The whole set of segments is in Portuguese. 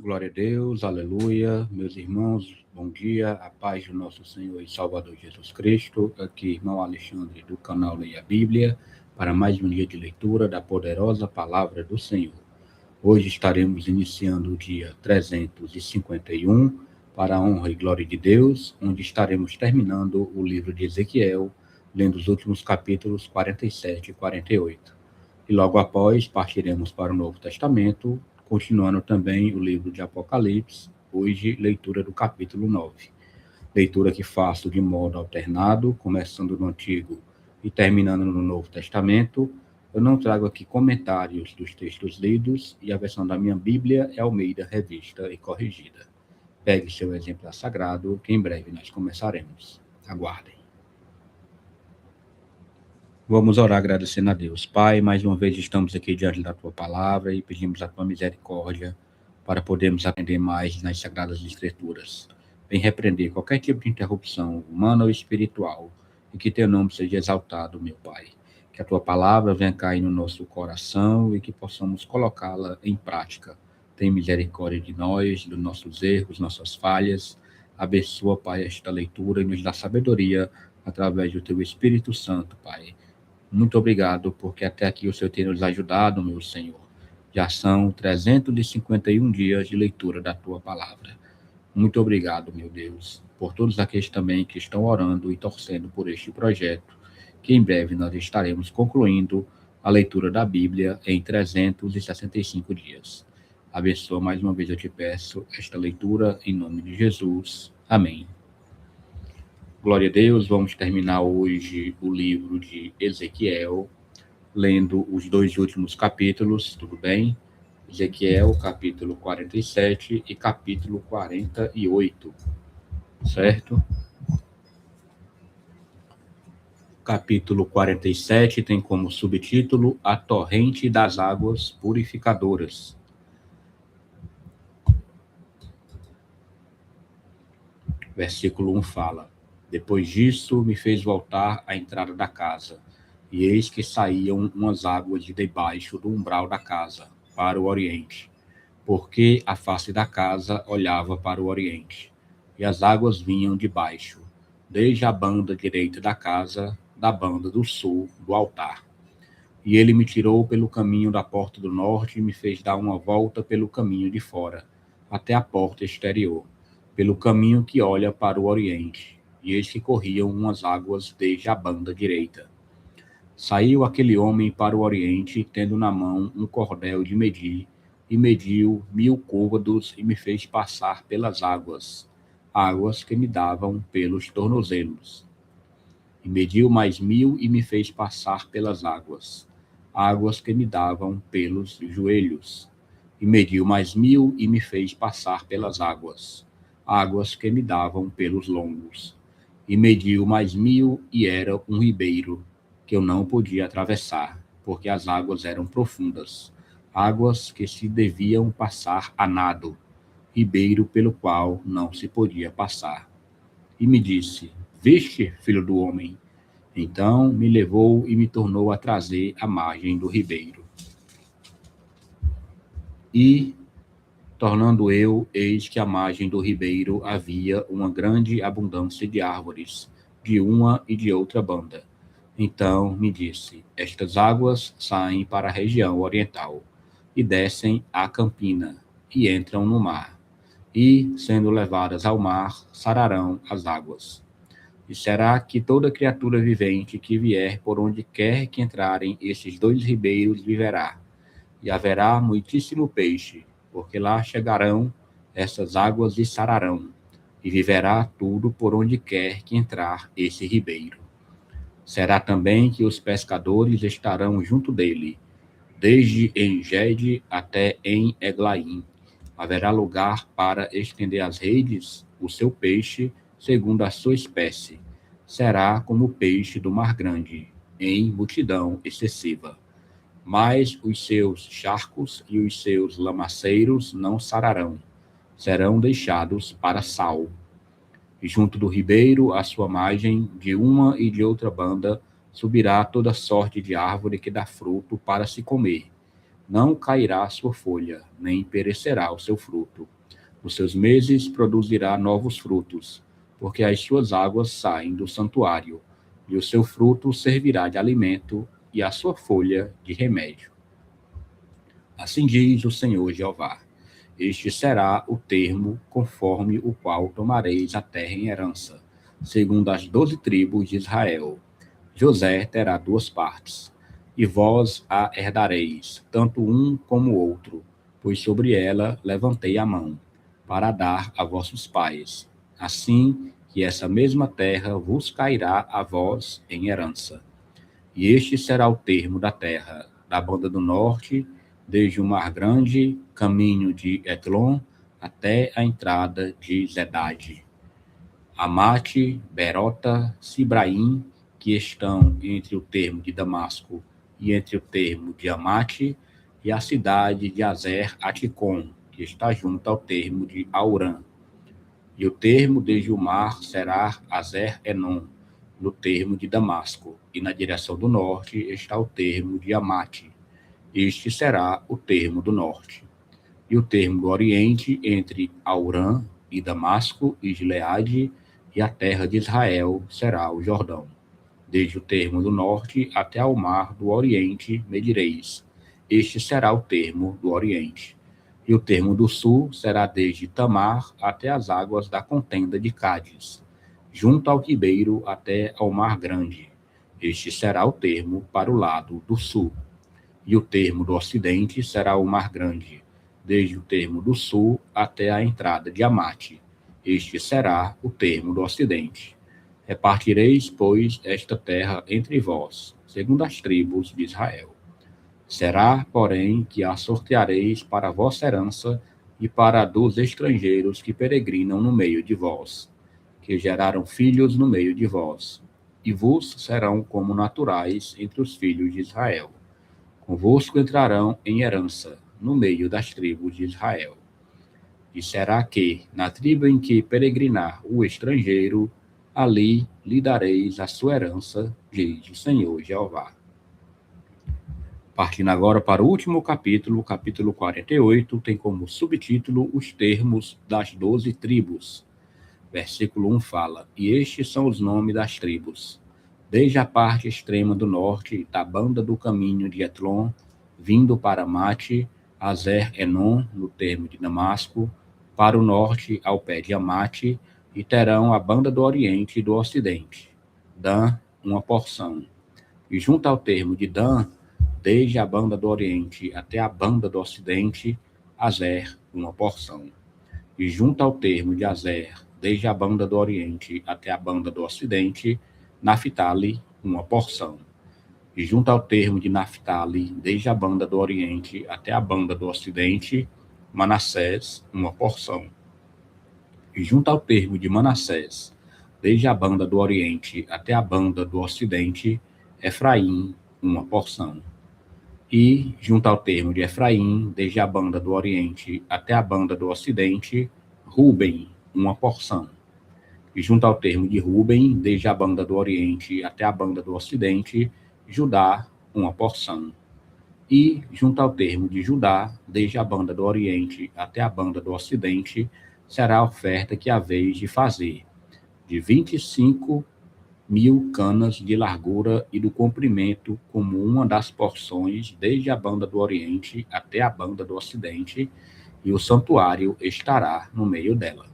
Glória a Deus, aleluia. Meus irmãos, bom dia, a paz do nosso Senhor e Salvador Jesus Cristo. Aqui, irmão Alexandre, do canal Leia a Bíblia, para mais um dia de leitura da poderosa palavra do Senhor. Hoje estaremos iniciando o dia 351, para a honra e glória de Deus, onde estaremos terminando o livro de Ezequiel, lendo os últimos capítulos 47 e 48. E logo após, partiremos para o Novo Testamento, continuando também o livro de Apocalipse, hoje leitura do capítulo 9. Leitura que faço de modo alternado, começando no Antigo e terminando no Novo Testamento. Eu não trago aqui comentários dos textos lidos e a versão da minha Bíblia é Almeida, revista e corrigida. Pegue seu exemplar sagrado, que em breve nós começaremos. Aguardem. Vamos orar agradecendo a Deus. Pai, mais uma vez estamos aqui diante da Tua Palavra e pedimos a Tua misericórdia para podermos aprender mais nas Sagradas Escrituras. Vem repreender qualquer tipo de interrupção, humana ou espiritual, e que Teu nome seja exaltado, meu Pai. Que a Tua Palavra venha cair no nosso coração e que possamos colocá-la em prática. Tem misericórdia de nós, dos nossos erros, nossas falhas. Abençoa, Pai, esta leitura e nos dá sabedoria através do Teu Espírito Santo, Pai. Muito obrigado, porque até aqui o Senhor tem nos ajudado, meu Senhor. Já são 351 dias de leitura da Tua Palavra. Muito obrigado, meu Deus, por todos aqueles também que estão orando e torcendo por este projeto, que em breve nós estaremos concluindo a leitura da Bíblia em 365 dias. Abençoa mais uma vez, eu te peço, esta leitura em nome de Jesus. Amém. Glória a Deus, vamos terminar hoje o livro de Ezequiel, lendo os dois últimos capítulos, tudo bem? Ezequiel, capítulo 47 e capítulo 48, certo? Capítulo 47 tem como subtítulo A Torrente das Águas Purificadoras. Versículo 1 fala: Depois disso, me fez voltar à entrada da casa, e eis que saíam umas águas de debaixo do umbral da casa, para o oriente, porque a face da casa olhava para o oriente, e as águas vinham de baixo, desde a banda direita da casa, da banda do sul, do altar. E ele me tirou pelo caminho da porta do norte e me fez dar uma volta pelo caminho de fora, até a porta exterior, pelo caminho que olha para o oriente, e eis que corriam umas águas desde a banda direita. Saiu aquele homem para o oriente, tendo na mão um cordel de medir, e mediu 1000 côvados e me fez passar pelas águas, águas que me davam pelos tornozelos. E mediu mais 1000 e me fez passar pelas águas, águas que me davam pelos joelhos. E mediu mais 1000 e me fez passar pelas águas, águas que me davam pelos lombos. E mediu mais 1000 e era um ribeiro, que eu não podia atravessar, porque as águas eram profundas, águas que se deviam passar a nado, ribeiro pelo qual não se podia passar. E me disse: Viste, filho do homem? Então me levou e me tornou a trazer à margem do ribeiro. E, tornando eu, eis que à margem do ribeiro havia uma grande abundância de árvores, de uma e de outra banda. Então me disse: Estas águas saem para a região oriental, e descem à campina, e entram no mar, e, sendo levadas ao mar, sararão as águas. E será que toda criatura vivente que vier por onde quer que entrarem esses dois ribeiros viverá, e haverá muitíssimo peixe, porque lá chegarão essas águas e sararão, e viverá tudo por onde quer que entrar esse ribeiro. Será também que os pescadores estarão junto dele, desde En-Gede até em Eglaim. Haverá lugar para estender as redes, o seu peixe, segundo a sua espécie. Será como o peixe do mar grande, em multidão excessiva. Mas os seus charcos e os seus lamaceiros não sararão, serão deixados para sal. E junto do ribeiro, à sua margem, de uma e de outra banda, subirá toda sorte de árvore que dá fruto para se comer. Não cairá a sua folha, nem perecerá o seu fruto. Nos seus meses produzirá novos frutos, porque as suas águas saem do santuário, e o seu fruto servirá de alimento, e a sua folha de remédio. Assim diz o Senhor Jeová: este será o termo conforme o qual tomareis a terra em herança, segundo as 12 tribos de Israel. José terá 2 partes, e vós a herdareis, tanto um como o outro, pois sobre ela levantei a mão, para dar a vossos pais, assim que essa mesma terra vos cairá a vós em herança. E este será o termo da terra, da banda do norte, desde o Mar Grande, caminho de Etlon, até a entrada de Zedade. Amate, Berota, Sibraim, que estão entre o termo de Damasco e entre o termo de Amate, e a cidade de Azer Aticom, que está junto ao termo de Aurã. E o termo desde o mar será Azer Enon, no termo de Damasco, e na direção do norte está o termo de Amate. Este será o termo do norte. E o termo do oriente entre Aurã e Damasco e Gileade e a terra de Israel será o Jordão. Desde o termo do norte até ao mar do oriente medireis. Este será o termo do oriente. E o termo do sul será desde Tamar até as águas da contenda de Cádiz, junto ao ribeiro até ao mar grande. Este será o termo para o lado do sul. E o termo do ocidente será o mar grande, desde o termo do sul até a entrada de Amate. Este será o termo do ocidente. Repartireis, pois, esta terra entre vós, segundo as tribos de Israel. Será, porém, que a sorteareis para a vossa herança e para a dos estrangeiros que peregrinam no meio de vós, que geraram filhos no meio de vós, e vos serão como naturais entre os filhos de Israel. Convosco entrarão em herança, no meio das tribos de Israel. E será que, na tribo em que peregrinar o estrangeiro, ali lhe dareis a sua herança, diz o Senhor Jeová. Partindo agora para o último capítulo, capítulo 48, tem como subtítulo os termos das 12 tribos. Versículo 1 fala: e estes são os nomes das tribos. Desde a parte extrema do norte, da banda do caminho de Etlon, vindo para Mate, Azer Enon, no termo de Damasco, para o norte, ao pé de Amate, e terão a banda do oriente e do ocidente. Dan, uma porção. E junto ao termo de Dan, desde a banda do oriente até a banda do ocidente, Azer, uma porção. E junto ao termo de Azer, desde a banda do oriente até a banda do ocidente, Naphtali, uma porção. E junto ao termo de Naphtali, desde a banda do oriente até a banda do ocidente, Manassés, uma porção. E junto ao termo de Manassés, desde a banda do oriente até a banda do ocidente, Efraim, uma porção. E, junto ao termo de Efraim, desde a banda do oriente até a banda do ocidente, Ruben, uma porção. E junto ao termo de Ruben, desde a banda do oriente até a banda do ocidente, Judá, uma porção. E, junto ao termo de Judá, desde a banda do oriente até a banda do ocidente, será a oferta que haveis de fazer, de 25.000 canas de largura e do comprimento, como uma das porções, desde a banda do oriente até a banda do ocidente, e o santuário estará no meio dela.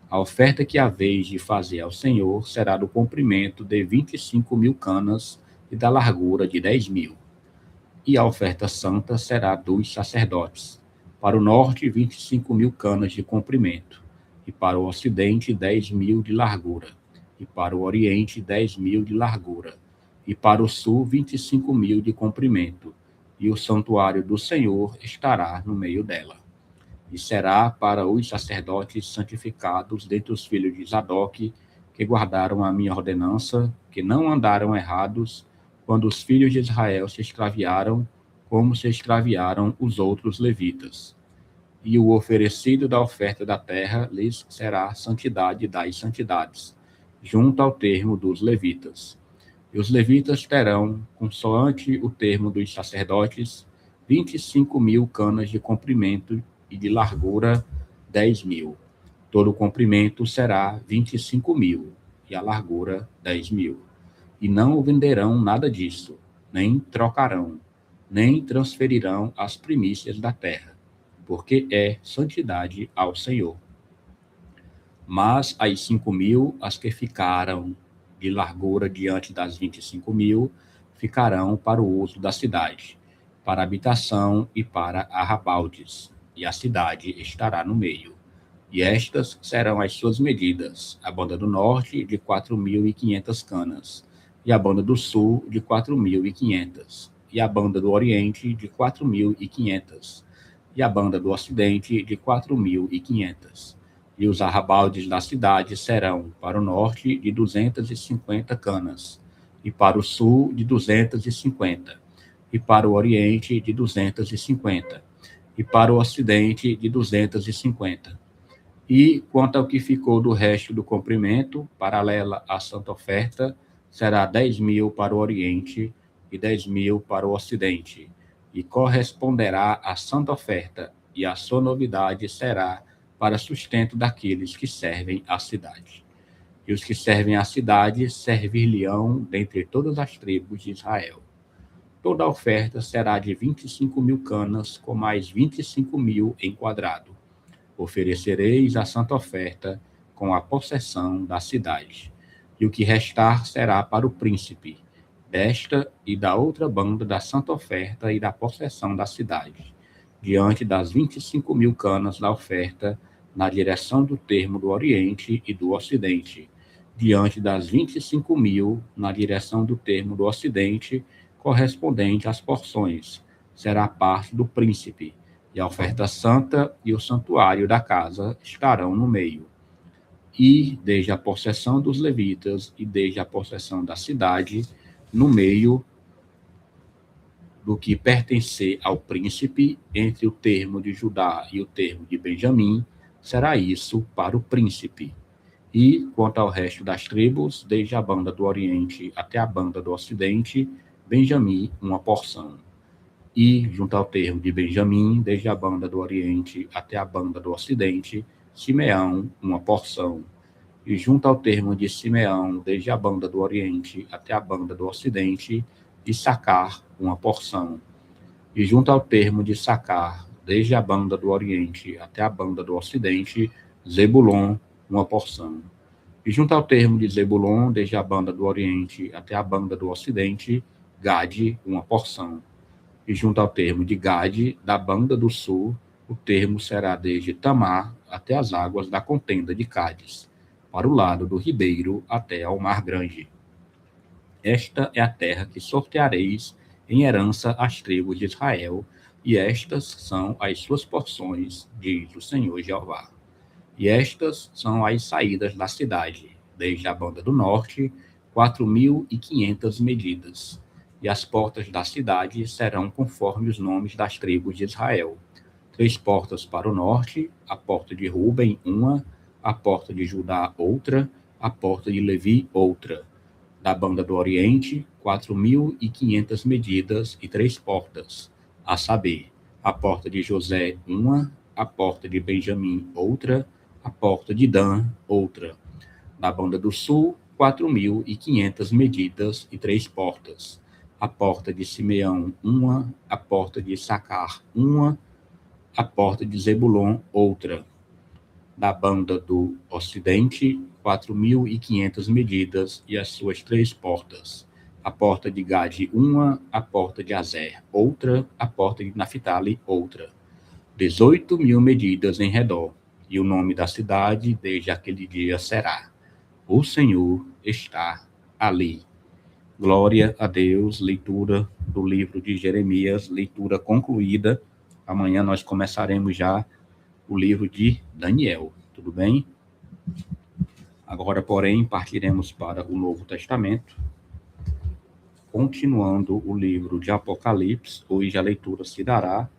A oferta que haveis de fazer ao Senhor será do comprimento de 25.000 canas e da largura de 10.000. E a oferta santa será dos sacerdotes. Para o norte, 25.000 canas de comprimento, e para o ocidente, 10.000 de largura, e para o oriente, 10.000 de largura, e para o sul, 25.000 de comprimento, e o santuário do Senhor estará no meio dela. E será para os sacerdotes santificados dentre os filhos de Zadok, que guardaram a minha ordenança, que não andaram errados, quando os filhos de Israel se extraviaram, como se extraviaram os outros levitas. E o oferecido da oferta da terra lhes será santidade das santidades, junto ao termo dos levitas. E os levitas terão, consoante o termo dos sacerdotes, 25.000 canas de comprimento e de largura 10.000. Todo o comprimento será 25.000, e a largura 10.000. E não venderão nada disso, nem trocarão, nem transferirão as primícias da terra, porque é santidade ao Senhor. Mas as 5.000, as que ficaram de largura diante das 25.000, ficarão para o uso da cidade, para habitação e para arrabaldes, e a cidade estará no meio. E estas serão as suas medidas: a banda do norte de 4.500 canas, e a banda do sul de 4.500, e a banda do oriente de 4.500, e a banda do ocidente de 4.500. E os arrabaldes da cidade serão para o norte de 250 canas, e para o sul de 250, e para o oriente de 250, e para o ocidente de 250. E quanto ao que ficou do resto do comprimento, paralela à santa oferta, será 10.000 para o oriente e 10.000 para o ocidente, e corresponderá à santa oferta, e a sua novidade será para sustento daqueles que servem à cidade. E os que servem à cidade servir-lhe-ão dentre todas as tribos de Israel. Toda a oferta será de 25.000 canas, com mais 25.000 em quadrado. Oferecereis a santa oferta com a possessão da cidade. E o que restar será para o príncipe, desta e da outra banda da santa oferta e da possessão da cidade, diante das 25.000 canas da oferta, na direção do termo do oriente e do ocidente, diante das 25.000, na direção do termo do ocidente, correspondente às porções, será parte do príncipe, e a oferta santa e o santuário da casa estarão no meio. E, desde a possessão dos levitas e desde a possessão da cidade, no meio do que pertencer ao príncipe, entre o termo de Judá e o termo de Benjamim, será isso para o príncipe. E, quanto ao resto das tribos, desde a banda do oriente até a banda do ocidente, Benjamim, uma porção. E, junto ao termo de Benjamim, desde a banda do oriente até a banda do ocidente, Simeão, uma porção. E, junto ao termo de Simeão, desde a banda do oriente até a banda do ocidente, Issacar, uma porção. E, junto ao termo de Issacar, desde a banda do oriente até a banda do ocidente, Zebulon, uma porção. E, junto ao termo de Zebulon, desde a banda do oriente até a banda do ocidente, Gade, uma porção. E junto ao termo de Gade, da banda do sul, o termo será desde Tamar até as águas da contenda de Cádiz, para o lado do ribeiro até ao mar grande. Esta é a terra que sorteareis em herança às tribos de Israel, e estas são as suas porções, diz o Senhor Jeová. E estas são as saídas da cidade, desde a banda do norte, 4.500 medidas. E as portas da cidade serão conforme os nomes das tribos de Israel. 3 portas para o norte, a porta de Ruben, uma, a porta de Judá, outra, a porta de Levi, outra. Da banda do oriente, 4.500 medidas e 3 portas, a saber, a porta de José, uma, a porta de Benjamim, outra, a porta de Dan, outra. Da banda do sul, 4.500 medidas e 3 portas. A porta de Simeão, uma, a porta de Issacar, uma, a porta de Zebulon, outra. Da banda do ocidente, 4.500 medidas e as suas 3 portas. A porta de Gade, uma, a porta de Azer, outra, a porta de Naphtali, outra. 18.000 medidas em redor, e o nome da cidade desde aquele dia será: O Senhor está ali. Glória a Deus. Leitura do livro de Jeremias, leitura concluída. Amanhã nós começaremos já o livro de Daniel, tudo bem? Agora, porém, partiremos para o Novo Testamento, continuando o livro de Apocalipse. Hoje a leitura se dará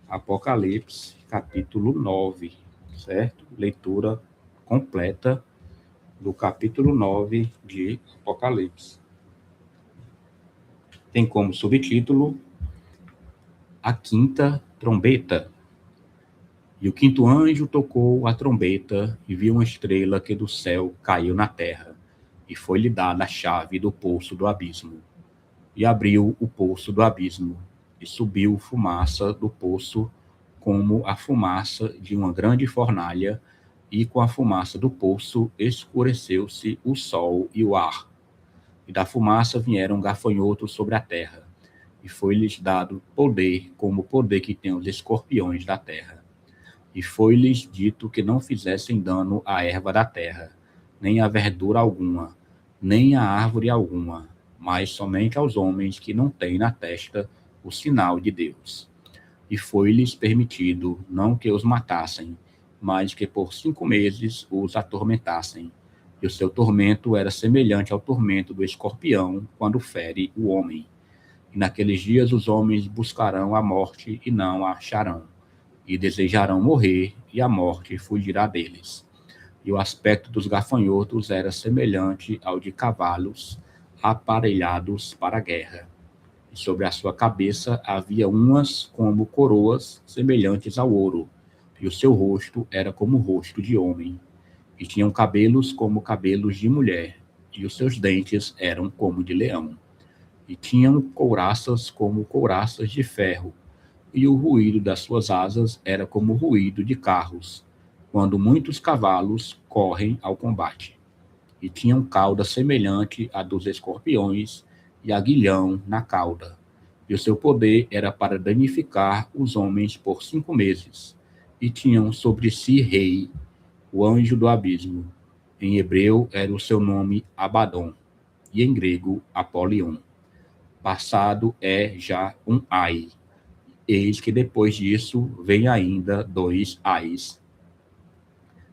Apocalipse, capítulo 9, certo? Leitura completa do capítulo 9 de Apocalipse. Tem como subtítulo A Quinta Trombeta. E o quinto anjo tocou a trombeta e viu uma estrela que do céu caiu na terra, e foi-lhe dada a chave do poço do abismo. E abriu o poço do abismo, e subiu fumaça do poço, como a fumaça de uma grande fornalha, e com a fumaça do poço escureceu-se o sol e o ar. E da fumaça vieram gafanhotos sobre a terra, e foi-lhes dado poder, como o poder que tem os escorpiões da terra. E foi-lhes dito que não fizessem dano à erva da terra, nem à verdura alguma, nem à árvore alguma, mas somente aos homens que não têm na testa o sinal de Deus. E foi-lhes permitido não que os matassem, mas que por 5 meses os atormentassem. E o seu tormento era semelhante ao tormento do escorpião quando fere o homem. E naqueles dias os homens buscarão a morte e não a acharão, e desejarão morrer, e a morte fugirá deles. E o aspecto dos gafanhotos era semelhante ao de cavalos aparelhados para a guerra. E sobre a sua cabeça havia umas como coroas semelhantes ao ouro, e o seu rosto era como o rosto de homem. E tinham cabelos como cabelos de mulher, e os seus dentes eram como de leão. E tinham couraças como couraças de ferro, e o ruído das suas asas era como o ruído de carros, quando muitos cavalos correm ao combate. E tinham cauda semelhante à dos escorpiões, e aguilhão na cauda. E o seu poder era para danificar os homens por 5 meses. E tinham sobre si rei, o anjo do abismo. Em hebreu era o seu nome Abaddon, e em grego Apolion. Passado é já um ai. Eis que depois disso vem ainda 2 ais.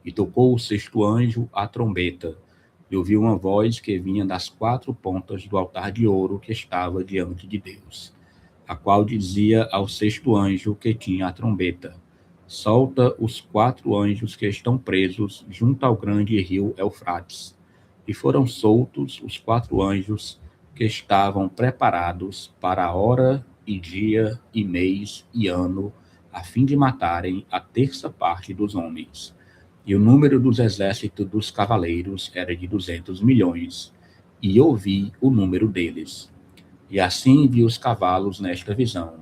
E tocou o sexto anjo a trombeta, e ouviu uma voz que vinha das 4 pontas do altar de ouro que estava diante de Deus, a qual dizia ao sexto anjo que tinha a trombeta: solta os 4 anjos que estão presos junto ao grande rio Eufrates. E foram soltos os 4 anjos que estavam preparados para a hora e dia e mês e ano, a fim de matarem a terça parte dos homens. E o número dos exércitos dos cavaleiros era de 200 milhões, e ouvi o número deles. E assim vi os cavalos nesta visão,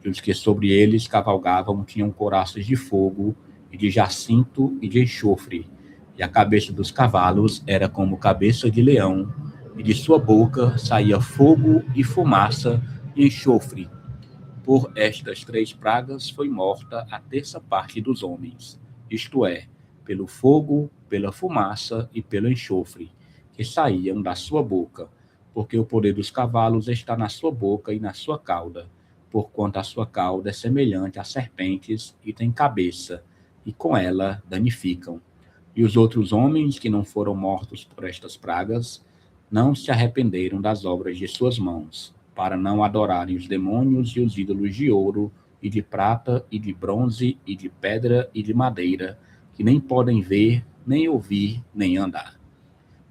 e os que sobre eles cavalgavam tinham couraças de fogo, e de jacinto e de enxofre, e a cabeça dos cavalos era como cabeça de leão, e de sua boca saía fogo e fumaça e enxofre. Por estas 3 pragas foi morta a terça parte dos homens, isto é, pelo fogo, pela fumaça e pelo enxofre, que saíam da sua boca, porque o poder dos cavalos está na sua boca e na sua cauda, porquanto a sua cauda é semelhante a serpentes e tem cabeça, e com ela danificam. E os outros homens que não foram mortos por estas pragas, não se arrependeram das obras de suas mãos, para não adorarem os demônios e os ídolos de ouro, e de prata, e de bronze, e de pedra, e de madeira, que nem podem ver, nem ouvir, nem andar.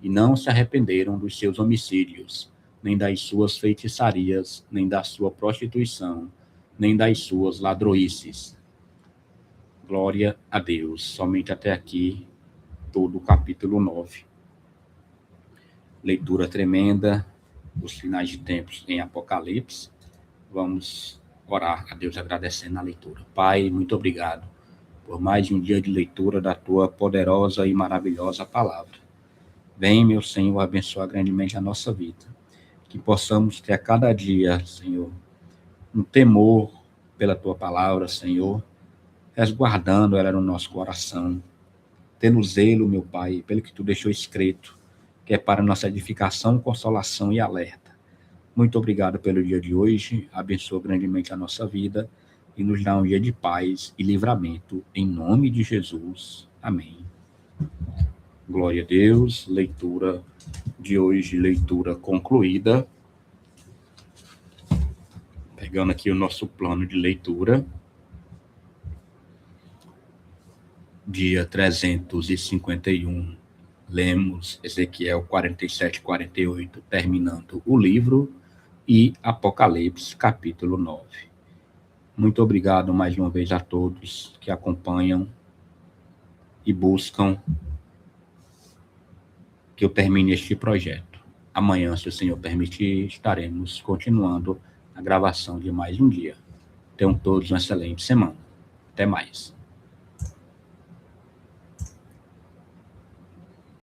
E não se arrependeram dos seus homicídios, nem das suas feitiçarias, nem da sua prostituição, nem das suas ladroices. Glória a Deus. Somente até aqui, todo o capítulo 9. Leitura tremenda, os finais de tempos em Apocalipse. Vamos orar a Deus agradecendo a leitura. Pai, muito obrigado por mais um dia de leitura da tua poderosa e maravilhosa palavra. Vem, meu Senhor, abençoar grandemente a nossa vida. Que possamos ter a cada dia, Senhor, um temor pela tua palavra, Senhor, resguardando ela no nosso coração. Tendo zelo, meu Pai, pelo que tu deixou escrito, que é para nossa edificação, consolação e alerta. Muito obrigado pelo dia de hoje. Abençoa grandemente a nossa vida e nos dá um dia de paz e livramento, em nome de Jesus. Amém. Glória a Deus. Leitura de hoje, leitura concluída. Pegando aqui o nosso plano de leitura. Dia 351, lemos Ezequiel 47, 48, terminando o livro, e Apocalipse, capítulo 9. Muito obrigado mais uma vez a todos que acompanham e buscam que eu termine este projeto. Amanhã, se o Senhor permitir, estaremos continuando a gravação de mais um dia. Tenham todos uma excelente semana. Até mais.